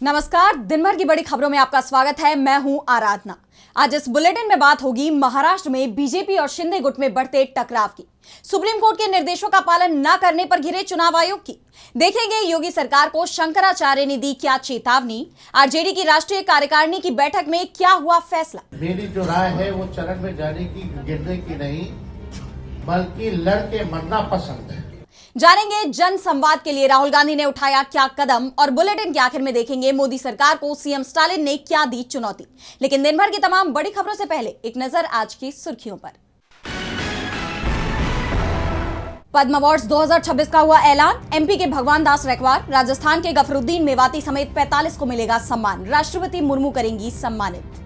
नमस्कार, दिन भर की बड़ी खबरों में आपका स्वागत है। मैं हूं आराधना। आज इस बुलेटिन में बात होगी महाराष्ट्र में बीजेपी और शिंदे गुट में बढ़ते टकराव की, सुप्रीम कोर्ट के निर्देशों का पालन न करने पर घिरे चुनाव आयोग की, देखेंगे योगी सरकार को शंकराचार्य ने दी क्या चेतावनी, आरजेडी की राष्ट्रीय कार्यकारिणी की बैठक में क्या हुआ फैसला। मेरी जो राय है वो चरण में जाने की, गिरने की नहीं, बल्कि लड़के मरना पसंद है। जानेंगे जन संवाद के लिए राहुल गांधी ने उठाया क्या कदम, और बुलेटिन के आखिर में देखेंगे मोदी सरकार को सीएम स्टालिन ने क्या दी चुनौती। लेकिन दिन भर की तमाम बड़ी खबरों से पहले एक नजर आज की सुर्खियों पर। पद्म अवार्ड्स 2026 का हुआ ऐलान। एमपी के भगवान दास रैकवार, राजस्थान के गफरुद्दीन मेवाती समेत 45 को मिलेगा सम्मान। राष्ट्रपति मुर्मू करेंगी सम्मानित।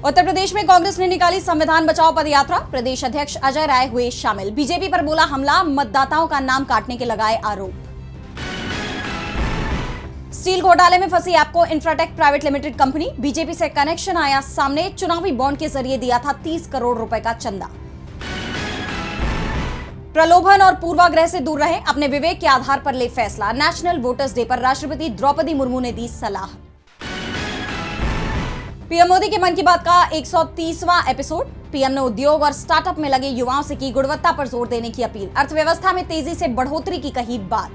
उत्तर प्रदेश में कांग्रेस ने निकाली संविधान बचाओ पदयात्रा। प्रदेश अध्यक्ष अजय राय हुए शामिल। बीजेपी पर बोला हमला, मतदाताओं का नाम काटने के लगाए आरोप। स्टील घोटाले में फंसी Apco Infratech private limited company, BJP से कनेक्शन आया सामने। चुनावी बॉन्ड के जरिए दिया था 30 करोड़ रुपए का चंदा। प्रलोभन और पूर्वाग्रह से दूर रहें, अपने विवेक के आधार पर ले फैसला। नेशनल वोटर्स डे पर राष्ट्रपति द्रौपदी मुर्मू ने दी सलाह। पीएम मोदी के मन की बात का 130वां एपिसोड। पीएम ने उद्योग और स्टार्टअप में लगे युवाओं से की गुणवत्ता पर जोर देने की अपील। अर्थव्यवस्था में तेजी से बढ़ोतरी की कही बात।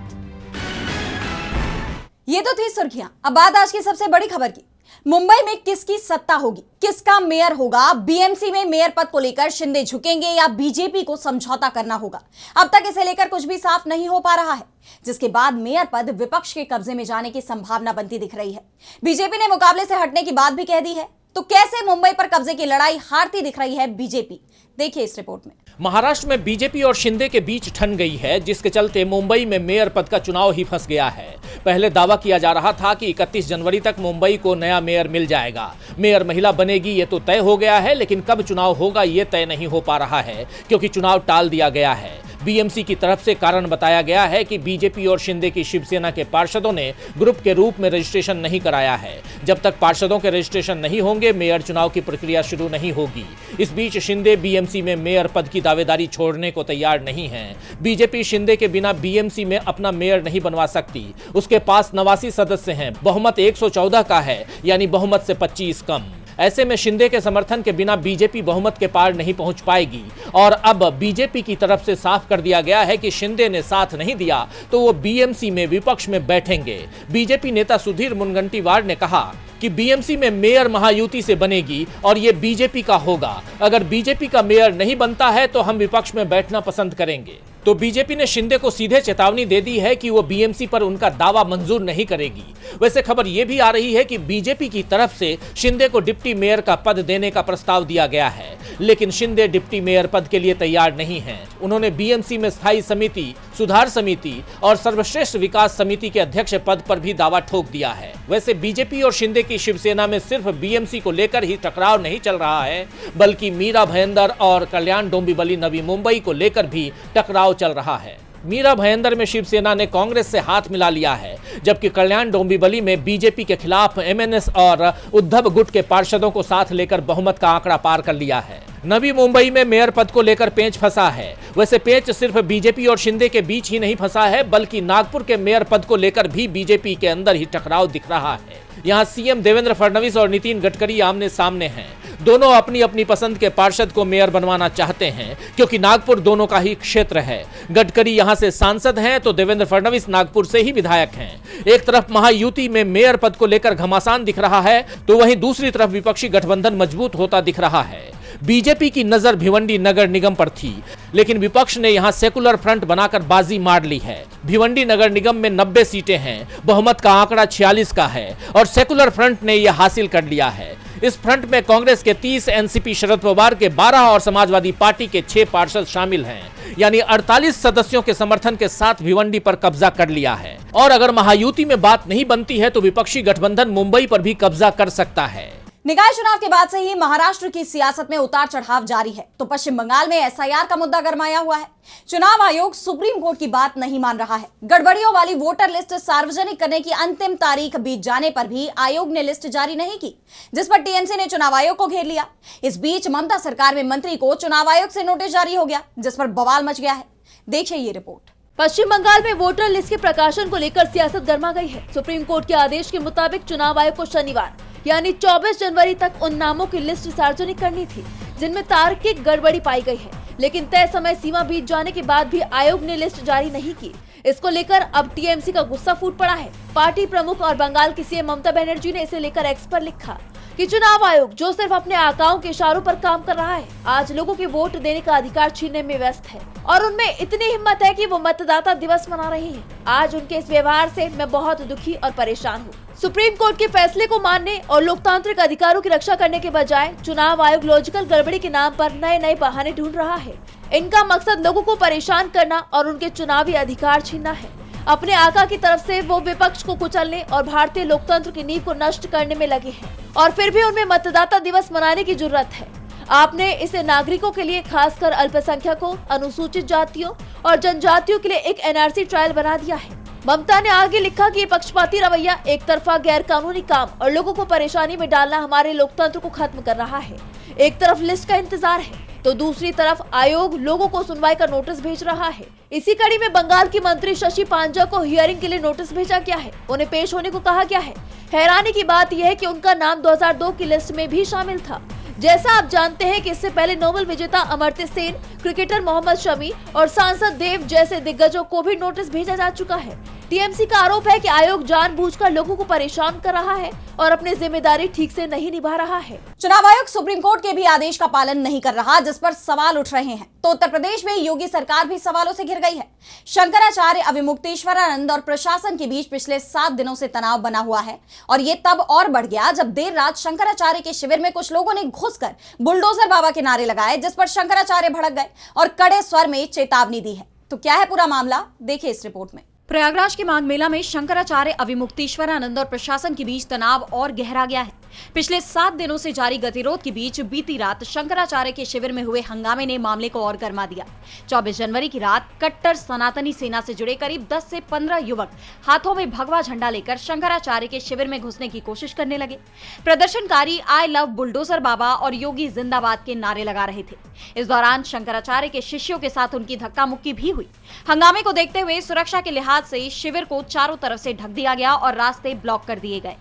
ये तो थी सुर्खियां। अब बात आज की सबसे बड़ी खबर की। मुंबई में किसकी सत्ता होगी, किसका मेयर होगा? बीएमसी में मेयर पद को लेकर शिंदे झुकेंगे या बीजेपी को समझौता करना होगा? अब तक इसे लेकर कुछ भी साफ नहीं हो पा रहा है, जिसके बाद मेयर पद विपक्ष के कब्जे में जाने की संभावना बनती दिख रही है। बीजेपी ने मुकाबले से हटने की बात भी कह दी है। तो कैसे मुंबई पर कब्जे की लड़ाई हारती दिख रही है बीजेपी, देखिए इस रिपोर्ट में। महाराष्ट्र में बीजेपी और शिंदे के बीच ठन गई है, जिसके चलते मुंबई में मेयर पद का चुनाव ही फंस गया है। पहले दावा किया जा रहा था कि 31 जनवरी तक मुंबई को नया मेयर मिल जाएगा। मेयर महिला बनेगी ये तो तय हो गया है, लेकिन कब चुनाव होगा ये तय नहीं हो पा रहा है, क्योंकि चुनाव टाल दिया गया है। बीएमसी की तरफ से कारण बताया गया है कि बीजेपी और शिंदे की शिवसेना के पार्षदों ने ग्रुप के रूप में रजिस्ट्रेशन नहीं कराया है। जब तक पार्षदों के रजिस्ट्रेशन नहीं होंगे, मेयर चुनाव की प्रक्रिया शुरू नहीं होगी। इस बीच शिंदे बीएमसी में मेयर पद की दावेदारी छोड़ने को तैयार नहीं है। बीजेपी शिंदे के बिना बीएमसी में अपना मेयर नहीं बनवा सकती। उसके पास 89 सदस्य हैं, बहुमत 114 का है, यानी बहुमत से 25 कम। ऐसे में शिंदे के समर्थन के बिना बीजेपी बहुमत के पार नहीं पहुंच पाएगी। और अब बीजेपी की तरफ से साफ कर दिया गया है कि शिंदे ने साथ नहीं दिया तो वो बीएमसी में विपक्ष में बैठेंगे। बीजेपी नेता सुधीर मुनगंटीवार ने कहा कि बीएमसी में मेयर महायुति से बनेगी और ये बीजेपी का होगा। अगर बीजेपी का मेयर नहीं बनता है तो हम विपक्ष में बैठना पसंद करेंगे। तो बीजेपी ने शिंदे को सीधे चेतावनी दे दी है कि वो बीएमसी पर उनका दावा मंजूर नहीं करेगी। वैसे खबर ये भी आ रही है कि बीजेपी की तरफ से शिंदे को डिप्टी मेयर का पद देने का प्रस्ताव दिया गया है, लेकिन शिंदे डिप्टी मेयर पद के लिए तैयार नहीं है। उन्होंने बीएमसी में स्थायी समिति, सुधार समिति और सर्वश्रेष्ठ विकास समिति के अध्यक्ष पद पर भी दावा ठोक दिया है। वैसे बीजेपी और शिंदे की शिवसेना में सिर्फ बीएमसी को लेकर ही टकराव नहीं चल रहा है, बल्कि मीरा भयंदर और कल्याण डोंबिवली नवी मुंबई को लेकर भी टकराव चल रहा है। मीरा भयंदर में शिवसेना ने कांग्रेस से हाथ मिला लिया है, जबकि कल्याण डोंबिवली में बीजेपी के खिलाफ एमएनएस और उद्धव गुट के पार्षदों को साथ लेकर बहुमत का आंकड़ा पार कर लिया है। नवी मुंबई में मेयर पद को लेकर पेंच फंसा है। वैसे पेंच सिर्फ बीजेपी और शिंदे के बीच ही नहीं फंसा है, बल्कि नागपुर के मेयर पद को लेकर भी बीजेपी के अंदर ही टकराव दिख रहा है। यहाँ सीएम देवेंद्र फडणवीस और नितिन गडकरी आमने सामने हैं। दोनों अपनी अपनी पसंद के पार्षद को मेयर बनवाना चाहते हैं, क्योंकि नागपुर दोनों का ही क्षेत्र है। गडकरी यहां से सांसद हैं तो देवेंद्र फडणवीस नागपुर से ही विधायक हैं। एक तरफ महायुति में मेयर पद को लेकर घमासान दिख रहा है, तो वहीं दूसरी तरफ विपक्षी गठबंधन मजबूत होता दिख रहा है। बीजेपी की नजर भिवंडी नगर निगम पर थी, लेकिन विपक्ष ने यहां सेकुलर फ्रंट बनाकर बाजी मार ली है। भिवंडी नगर निगम में 90 सीटें हैं, बहुमत का आंकड़ा 46 का है और सेकुलर फ्रंट ने यह हासिल कर लिया है। इस फ्रंट में कांग्रेस के 30, एनसीपी शरद पवार के 12 और समाजवादी पार्टी के 6 पार्षद शामिल हैं, यानी 48 सदस्यों के समर्थन के साथ भिवंडी पर कब्जा कर लिया है। और अगर महायुति में बात नहीं बनती है तो विपक्षी गठबंधन मुंबई पर भी कब्जा कर सकता है। निकाय चुनाव के बाद से ही महाराष्ट्र की सियासत में उतार चढ़ाव जारी है, तो पश्चिम बंगाल में एसआईआर का मुद्दा गरमाया हुआ है। चुनाव आयोग सुप्रीम कोर्ट की बात नहीं मान रहा है। गड़बड़ियों वाली वोटर लिस्ट सार्वजनिक करने की अंतिम तारीख बीत जाने पर भी आयोग ने लिस्ट जारी नहीं की, जिस पर टीएमसी ने चुनाव आयोग को घेर लिया। इस बीच ममता सरकार में मंत्री को चुनाव आयोग से नोटिस जारी हो गया, जिस पर बवाल मच गया है। देखिए ये रिपोर्ट। पश्चिम बंगाल में वोटर लिस्ट के प्रकाशन को लेकर सियासत गर्मा गई है। सुप्रीम कोर्ट के आदेश के मुताबिक चुनाव आयोग को शनिवार यानी 24 जनवरी तक उन नामों की लिस्ट सार्वजनिक करनी थी जिनमें तार्किक गड़बड़ी पाई गई है, लेकिन तय समय सीमा बीत जाने के बाद भी आयोग ने लिस्ट जारी नहीं की। इसको लेकर अब टीएमसी का गुस्सा फूट पड़ा है। पार्टी प्रमुख और बंगाल की सीएम ममता बनर्जी ने इसे लेकर एक्स पर लिखा कि चुनाव आयोग जो सिर्फ अपने आकाओं के इशारों पर काम कर रहा है, आज लोगों के वोट देने का अधिकार छीनने में व्यस्त है और उनमें इतनी हिम्मत है कि वो मतदाता दिवस मना रही हैं। आज उनके इस व्यवहार से मैं बहुत दुखी और परेशान हूँ। सुप्रीम कोर्ट के फैसले को मानने और लोकतांत्रिक अधिकारों की रक्षा करने के बजाय चुनाव आयोग लॉजिकल गड़बड़ी के नाम पर नए नए बहाने ढूंढ रहा है। इनका मकसद लोगों को परेशान करना और उनके चुनावी अधिकार छीनना है। अपने आका की तरफ से वो विपक्ष को कुचलने और भारतीय लोकतंत्र की नींव को नष्ट करने में लगे हैं और फिर भी उनमें मतदाता दिवस मनाने की जरूरत है। आपने इसे नागरिकों के लिए, खासकर अल्पसंख्यकों, अनुसूचित जातियों और जनजातियों के लिए एक एनआरसी ट्रायल बना दिया है। ममता ने आगे लिखा कि ये पक्षपाती रवैया, एक तरफा गैर कानूनी काम और लोगों को परेशानी में डालना हमारे लोकतंत्र को खत्म कर रहा है। एक तरफ लिस्ट का इंतजार है तो दूसरी तरफ आयोग लोगों को सुनवाई का नोटिस भेज रहा है। इसी कड़ी में बंगाल की मंत्री शशि पांजा को हियरिंग के लिए नोटिस भेजा गया है। उन्हें पेश होने को कहा गया है। हैरानी की बात यह है कि उनका नाम 2002 की लिस्ट में भी शामिल था। जैसा आप जानते हैं कि इससे पहले नोबेल विजेता अमर्त्य सेन, क्रिकेटर मोहम्मद शमी और सांसद देव जैसे दिग्गजों को भी नोटिस भेजा जा चुका है। टीएमसी का आरोप है कि आयोग जानबूझकर लोगों को परेशान कर रहा है और अपनी जिम्मेदारी ठीक से नहीं निभा रहा है। चुनाव आयोग सुप्रीम कोर्ट के भी आदेश का पालन नहीं कर रहा, जिस पर सवाल उठ रहे हैं। तो उत्तर प्रदेश में योगी सरकार भी सवालों से घिर गई है। शंकराचार्य अविमुक्तेश्वरानंद और प्रशासन के बीच पिछले 7 दिनों से तनाव बना हुआ है और ये तब और बढ़ गया जब देर रात शंकराचार्य के शिविर में कुछ लोगों ने घुसकर बुलडोजर बाबा के नारे लगाए, जिस पर शंकराचार्य भड़क गए और कड़े स्वर में चेतावनी दी है। तो क्या है पूरा मामला, देखिए इस रिपोर्ट में। प्रयागराज के माघ मेला में शंकराचार्य अविमुक्तेश्वरानंद और प्रशासन के बीच तनाव और गहरा गया है। पिछले 7 दिनों से जारी गतिरोध के बीच बीती रात शंकराचार्य के शिविर में हुए हंगामे ने मामले को और गर्मा दिया। 24 जनवरी की रात कट्टर सनातनी सेना से जुड़े करीब 10 से 15 युवक हाथों में भगवा झंडा लेकर शंकराचार्य के शिविर में घुसने की कोशिश करने लगे। प्रदर्शनकारी आई लव बुलडोजर बाबा और योगी जिंदाबाद के नारे लगा रहे थे। इस दौरान शंकराचार्य के शिष्यों के साथ उनकी धक्का मुक्की भी हुई। हंगामे को देखते हुए सुरक्षा के लिहाज से शिविर को चारों तरफ से ढक दिया गया और रास्ते ब्लॉक कर दिए गए।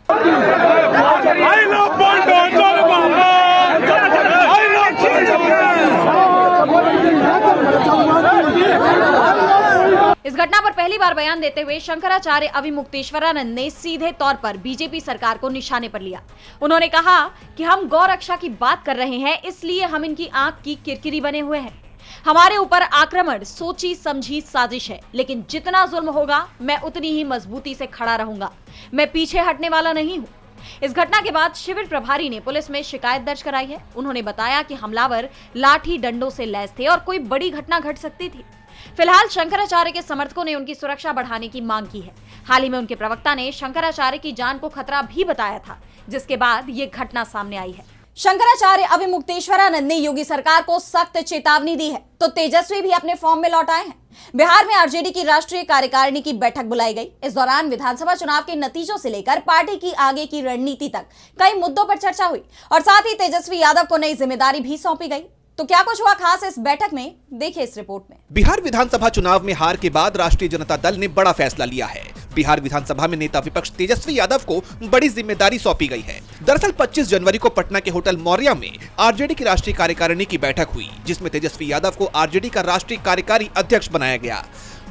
इस घटना पर पहली बार बयान देते हुए शंकराचार्य अविमुक्तेश्वरानंद ने सीधे तौर पर बीजेपी सरकार को निशाने पर लिया। उन्होंने कहा कि हम गौ रक्षा की बात कर रहे हैं, इसलिए हम इनकी आंख की किरकिरी बने हुए हैं। हमारे ऊपर आक्रमण सोची समझी साजिश है, लेकिन जितना जुल्म होगा मैं उतनी ही मजबूती से खड़ा रहूंगा। मैं पीछे हटने वाला नहीं हूं। इस घटना के बाद शिविर प्रभारी ने पुलिस में शिकायत दर्ज कराई है। उन्होंने बताया कि हमलावर लाठी डंडों से लैस थे और कोई बड़ी घटना घट सकती थी। फिलहाल शंकराचार्य के समर्थकों ने उनकी सुरक्षा बढ़ाने की मांग की है। हाल ही में उनके प्रवक्ता ने शंकराचार्य की जान को खतरा भी बताया था, जिसके बाद ये घटना सामने आई है। शंकराचार्य अविमुक्तेश्वरानंद ने योगी सरकार को सख्त चेतावनी दी है, तो तेजस्वी भी अपने फॉर्म में लौट आए हैं। बिहार में आरजेडी की राष्ट्रीय कार्यकारिणी की बैठक बुलाई गई। इस दौरान विधानसभा चुनाव के नतीजों से लेकर पार्टी की आगे की रणनीति तक कई मुद्दों पर चर्चा हुई और साथ ही तेजस्वी यादव को नई जिम्मेदारी भी सौंपी गई। तो क्या कुछ हुआ खास इस बैठक में, देखिए इस रिपोर्ट में। बिहार विधानसभा चुनाव में हार के बाद राष्ट्रीय जनता दल ने बड़ा फैसला लिया है। बिहार विधानसभा में नेता विपक्ष तेजस्वी यादव को बड़ी जिम्मेदारी सौंपी गई है। दरअसल 25 जनवरी को पटना के होटल मौर्या में आरजेडी की राष्ट्रीय कार्यकारिणी की बैठक हुई, जिसमें तेजस्वी यादव को आरजेडी का राष्ट्रीय कार्यकारी अध्यक्ष बनाया गया।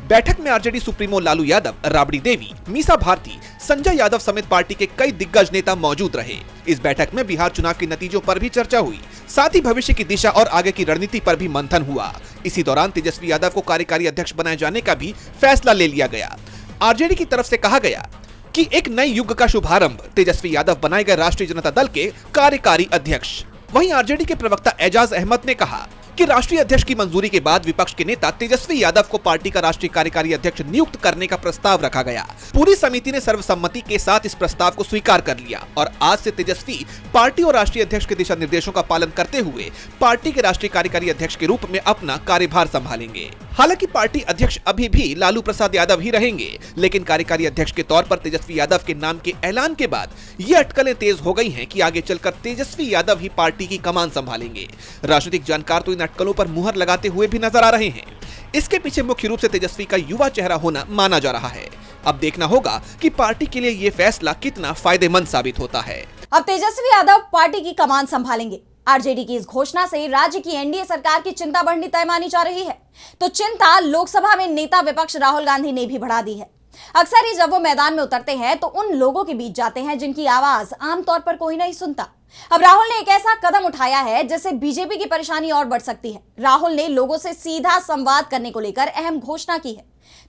बैठक में आरजेडी सुप्रीमो लालू यादव, राबड़ी देवी, मीसा भारती, संजय यादव समेत पार्टी के कई दिग्गज नेता मौजूद रहे। इस बैठक में बिहार चुनाव के नतीजों पर भी चर्चा हुई, साथ ही भविष्य की दिशा और आगे की रणनीति पर भी मंथन हुआ। इसी दौरान तेजस्वी यादव को कार्यकारी अध्यक्ष बनाए जाने का भी फैसला ले लिया गया। आरजेडी की तरफ से कहा गया कि एक नए युग का शुभारंभ, तेजस्वी यादव बनाए गए राष्ट्रीय जनता दल के कार्यकारी अध्यक्ष। वहीं आरजेडी के प्रवक्ता एजाज अहमद ने कहा कि राष्ट्रीय अध्यक्ष की मंजूरी के बाद विपक्ष के नेता तेजस्वी यादव को पार्टी का राष्ट्रीय कार्यकारी अध्यक्ष नियुक्त करने का प्रस्ताव रखा गया। पूरी समिति ने सर्वसम्मति के साथ इस प्रस्ताव को स्वीकार कर लिया और आज से तेजस्वी पार्टी और राष्ट्रीय अध्यक्ष के दिशा निर्देशों का पालन करते हुए पार्टी के राष्ट्रीय कार्यकारी अध्यक्ष के रूप में अपना कार्यभार संभालेंगे। हालांकि पार्टी अध्यक्ष अभी भी लालू प्रसाद यादव ही रहेंगे, लेकिन कार्यकारी अध्यक्ष के तौर पर तेजस्वी यादव के नाम के ऐलान के बाद ये अटकलें तेज हो गई हैं कि आगे चलकर तेजस्वी यादव ही पार्टी की कमान संभालेंगे। राजनीतिक जानकार तो इन शक्लों पर मुहर लगाते हुए भी नजर आ रहे हैं। इसके पीछे मुख्य रूप से तेजस्वी का युवा चेहरा होना माना जा रहा है। अब देखना होगा कि पार्टी के लिए ये फैसला कितना फायदेमंद साबित होता है। अब तेजस्वी यादव पार्टी की कमान संभालेंगे। आरजेडी की इस घोषणा से राज्य की एनडीए सरकार की चिंता बढ़नी तय मानी जा रही है। तो चिंता लोकसभा में नेता विपक्ष राहुल गांधी ने भी बढ़ा दी है। अक्सर ही जब वो मैदान में उतरते हैं तो उन लोगों के बीच जाते हैं जिनकी आवाज आमतौर पर कोई नहीं सुनता। अब राहुल ने एक ऐसा कदम उठाया है जिससे बीजेपी की परेशानी और बढ़ सकती है। राहुल ने लोगों से सीधा संवाद करने को लेकर अहम घोषणा की है।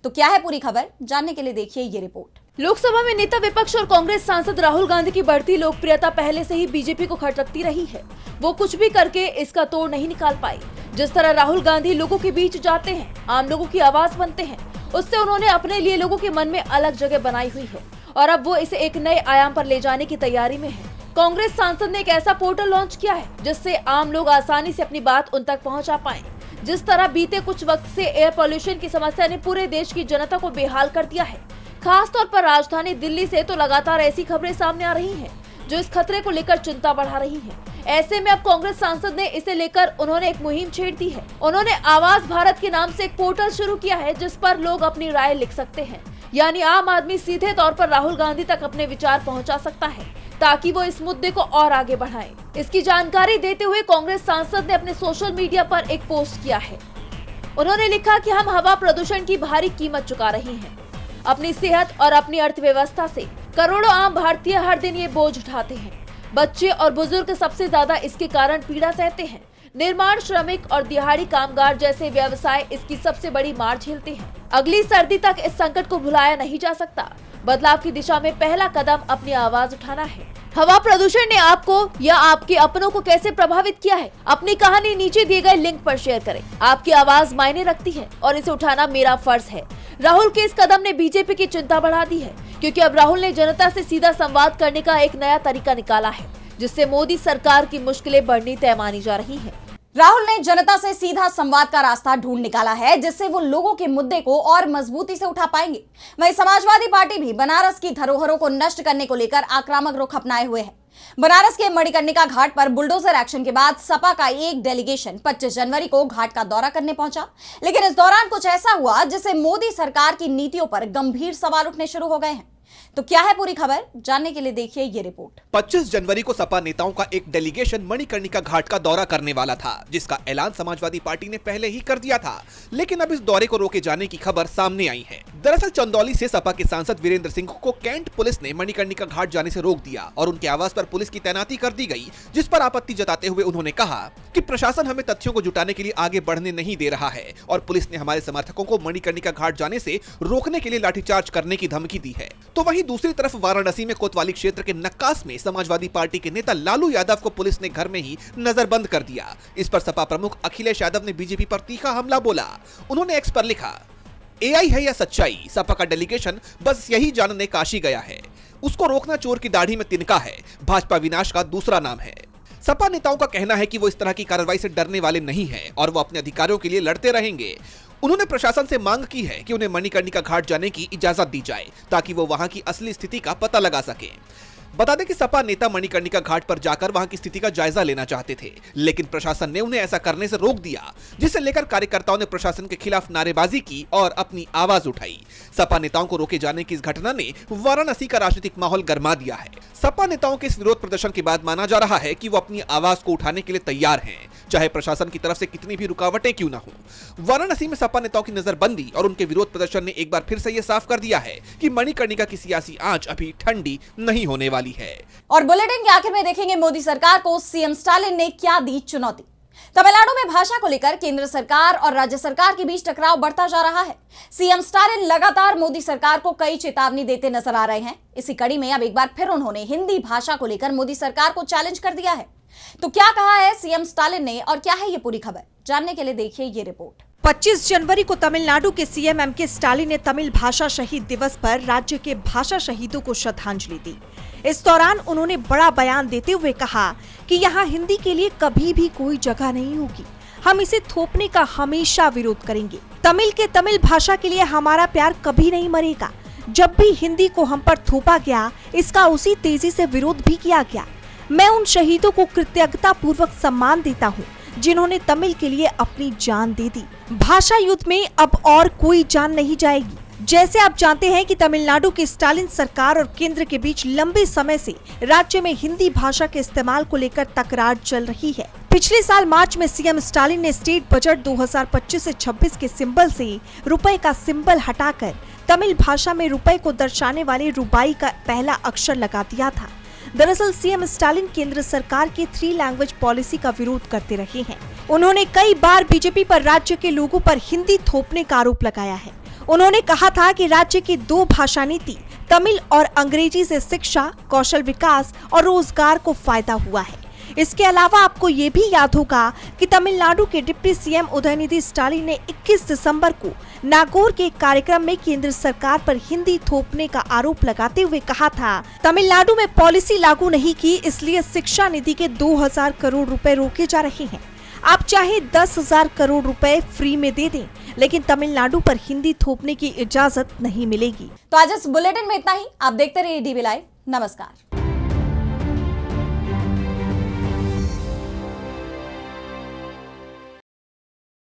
तो क्या है पूरी खबर, जानने के लिए देखिए ये रिपोर्ट। लोकसभा में नेता विपक्ष और कांग्रेस सांसद राहुल गांधी की बढ़ती लोकप्रियता पहले से ही बीजेपी को खटकती रही है। वो कुछ भी करके इसका तोड़ नहीं निकाल पाई। जिस तरह राहुल गांधी लोगों के बीच जाते हैं, आम लोगों की आवाज बनते हैं, उससे उन्होंने अपने लिए लोगों के मन में अलग जगह बनाई हुई है और अब वो इसे एक नए आयाम पर ले जाने की तैयारी में है। कांग्रेस सांसद ने एक ऐसा पोर्टल लॉन्च किया है जिससे आम लोग आसानी से अपनी बात उन तक पहुंचा पाएं। जिस तरह बीते कुछ वक्त से एयर पोल्यूशन की समस्या ने पूरे देश की जनता को बेहाल कर दिया है, खास तौर पर राजधानी दिल्ली से तो लगातार ऐसी खबरें सामने आ रही हैं जो इस खतरे को लेकर चिंता बढ़ा रही हैं। ऐसे में अब कांग्रेस सांसद ने इसे लेकर उन्होंने एक मुहिम छेड़ दी है। उन्होंने आवाज भारत के नाम से एक पोर्टल शुरू किया है जिस पर लोग अपनी राय लिख सकते हैं। यानी आम आदमी सीधे तौर पर राहुल गांधी तक अपने विचार पहुंचा सकता है ताकि वो इस मुद्दे को और आगे बढ़ाएं। इसकी जानकारी देते हुए कांग्रेस सांसद ने अपने सोशल मीडिया पर एक पोस्ट किया है। उन्होंने लिखा कि हम हवा प्रदूषण की भारी कीमत चुका रहे हैं। अपनी सेहत और अपनी अर्थव्यवस्था से करोड़ों आम भारतीय हर दिन ये बोझ उठाते हैं। बच्चे और बुजुर्ग सबसे ज्यादा इसके कारण पीड़ा सहते हैं। निर्माण श्रमिक और दिहाड़ी कामगार जैसे व्यवसाय इसकी सबसे बड़ी मार झेलते हैं। अगली सर्दी तक इस संकट को भुलाया नहीं जा सकता। बदलाव की दिशा में पहला कदम अपनी आवाज उठाना है। हवा प्रदूषण ने आपको या आपके अपनों को कैसे प्रभावित किया है? अपनी कहानी नीचे दिए गए लिंक पर शेयर करें। आपकी आवाज मायने रखती है और इसे उठाना मेरा फर्ज है। राहुल के इस कदम ने बीजेपी की चिंता बढ़ा दी है क्योंकि अब राहुल ने जनता से सीधा संवाद करने का एक नया तरीका निकाला है जिससे मोदी सरकार की मुश्किलें बढ़नी तय मानी जा रही है। राहुल ने जनता से सीधा संवाद का रास्ता ढूंढ निकाला है जिससे वो लोगों के मुद्दे को और मजबूती से उठा पाएंगे। वहीं समाजवादी पार्टी भी बनारस की धरोहरों को नष्ट करने को लेकर आक्रामक रुख अपनाए हुए है। बनारस के मणिकर्णिका घाट पर बुलडोजर एक्शन के बाद सपा का एक डेलीगेशन 25 जनवरी को घाट का दौरा करने पहुंचा, लेकिन इस दौरान कुछ ऐसा हुआ जिससे मोदी सरकार की नीतियों पर गंभीर सवाल उठने शुरू हो गए हैं। तो क्या है पूरी खबर, जानने के लिए देखिए ये रिपोर्ट। 25 जनवरी को सपा नेताओं का एक डेलीगेशन मणिकर्णिका घाट का दौरा करने वाला था जिसका ऐलान समाजवादी पार्टी ने पहले ही कर दिया था, लेकिन अब इस दौरे को रोके जाने की खबर सामने आई है। दरअसल चंदौली से सपा के सांसद वीरेंद्र सिंह को कैंट पुलिस ने मणिकर्णिका घाट जाने से रोक दिया और उनके आवास पर पुलिस की तैनाती कर दी गई, जिस पर आपत्ति जताते हुए उन्होंने कहा कि प्रशासन हमें तथ्यों को जुटाने के लिए आगे बढ़ने नहीं दे रहा है और पुलिस ने हमारे समर्थकों को मणिकर्णिका घाट जाने से रोकने के लिए लाठीचार्ज करने की धमकी दी है। तो वहीं दूसरी तरफ वाराणसी में कोतवाली क्षेत्र के नक्कास में समाजवादी पार्टी के नेता लालू यादव को पुलिस ने घर में ही नजरबंद कर दिया। इस पर सपा प्रमुख अखिलेश यादव ने बीजेपी पर तीखा हमला बोला। उन्होंने एक्स पर लिखा, एआई है या सच्चाई, सपा का डेलीगेशन बस यही जानने काशी गया है। उसको रोकना चोर की दाढ़ी में तिनका है, भाजपा विनाश का दूसरा नाम है। सपा नेताओं का कहना है कि वो इस तरह की कार्रवाई से डरने वाले नहीं हैं और वो अपने अधिकारों के लिए लड़ते रहेंगे। उन्होंने प्रशासन से मांग की है कि उन्हें मणिकर्णिका घाट जाने की इजाजत दी जाए ताकि वो वहां की असली स्थिति का पता लगा सके। बता दें कि सपा नेता मणिकर्णिका घाट पर जाकर वहां की स्थिति का जायजा लेना चाहते थे, लेकिन प्रशासन ने उन्हें ऐसा करने से रोक दिया, जिसे लेकर कार्यकर्ताओं ने प्रशासन के खिलाफ नारेबाजी की और अपनी आवाज उठाई। सपा नेताओं को रोके जाने की इस घटना ने वाराणसी का राजनीतिक माहौल गर्मा दिया है। सपा नेताओं के इस विरोध प्रदर्शन के बाद माना जा रहा है कि वो अपनी आवाज को उठाने के लिए तैयार हैं, चाहे प्रशासन की तरफ से कितनी भी रुकावटें क्यों न हो। वाराणसी में सपा नेताओं की नजरबंदी और उनके विरोध प्रदर्शन ने एक बार फिर से ये साफ कर दिया है कि मणिकर्णिका की सियासी आंच अभी ठंडी नहीं होने वाली है। और बुलेटिन के आखिर में देखेंगे मोदी सरकार को सीएम स्टालिन ने क्या दी चुनौती। तमिलनाडु में भाषा को लेकर केंद्र सरकार और राज्य सरकार के बीच टकराव बढ़ता जा रहा है। सीएम स्टालिन लगातार मोदी सरकार को कई चेतावनी देते नजर आ रहे हैं। इसी कड़ी में अब एक बार फिर उन्होंने हिंदी भाषा को लेकर मोदी सरकार को चैलेंज कर दिया है। तो क्या कहा है सीएम स्टालिन ने और क्या है ये पूरी खबर, जानने के लिए देखिए ये रिपोर्ट। 25 जनवरी को तमिलनाडु के सीएम एमके स्टालिन ने तमिल भाषा शहीद दिवस पर राज्य के भाषा शहीदों को श्रद्धांजलि दी। इस दौरान उन्होंने बड़ा बयान देते हुए कहा कि यहाँ हिंदी के लिए कभी भी कोई जगह नहीं होगी। हम इसे थोपने का हमेशा विरोध करेंगे। तमिल भाषा के लिए हमारा प्यार कभी नहीं मरेगा। जब भी हिंदी को हम पर थोपा गया, इसका उसी तेजी से विरोध भी किया गया। मैं उन शहीदों को कृतज्ञता पूर्वक सम्मान देता हूँ जिन्होंने तमिल के लिए अपनी जान दे दी। भाषा युद्ध में अब और कोई जान नहीं जाएगी। जैसे आप जानते हैं कि तमिलनाडु की स्टालिन सरकार और केंद्र के बीच लंबे समय से राज्य में हिंदी भाषा के इस्तेमाल को लेकर तकरार चल रही है। पिछले साल मार्च में सीएम स्टालिन ने स्टेट बजट 2025 से 26 के सिंबल से रुपए का सिंबल हटाकर तमिल भाषा में रुपए को दर्शाने वाले रुबाई का पहला अक्षर लगा दिया था। दरअसल सीएम स्टालिन केंद्र सरकार की 3 लैंग्वेज पॉलिसी का विरोध करते रहे हैं। उन्होंने कई बार बीजेपी पर राज्य के लोगों पर हिंदी थोपने का आरोप लगाया है। उन्होंने कहा था कि राज्य की 2 भाषा नीति तमिल और अंग्रेजी से शिक्षा, कौशल विकास और रोजगार को फायदा हुआ है। इसके अलावा आपको ये भी याद होगा कि तमिलनाडु के डिप्टी सीएम उदयनिधि स्टालिन ने 21 दिसंबर को नागौर के एक कार्यक्रम में केंद्र सरकार पर हिंदी थोपने का आरोप लगाते हुए कहा था, तमिलनाडु में पॉलिसी लागू नहीं की, इसलिए शिक्षा निधि के 2000 करोड़ रुपए रोके जा रहे हैं। आप चाहे 10,000 करोड़ रुपए फ्री में दे दें, लेकिन तमिलनाडु पर हिंदी थोपने की इजाजत नहीं मिलेगी। तो आज इस बुलेटिन में इतना ही। आप देखते रहिए डीवी लाइव। नमस्कार।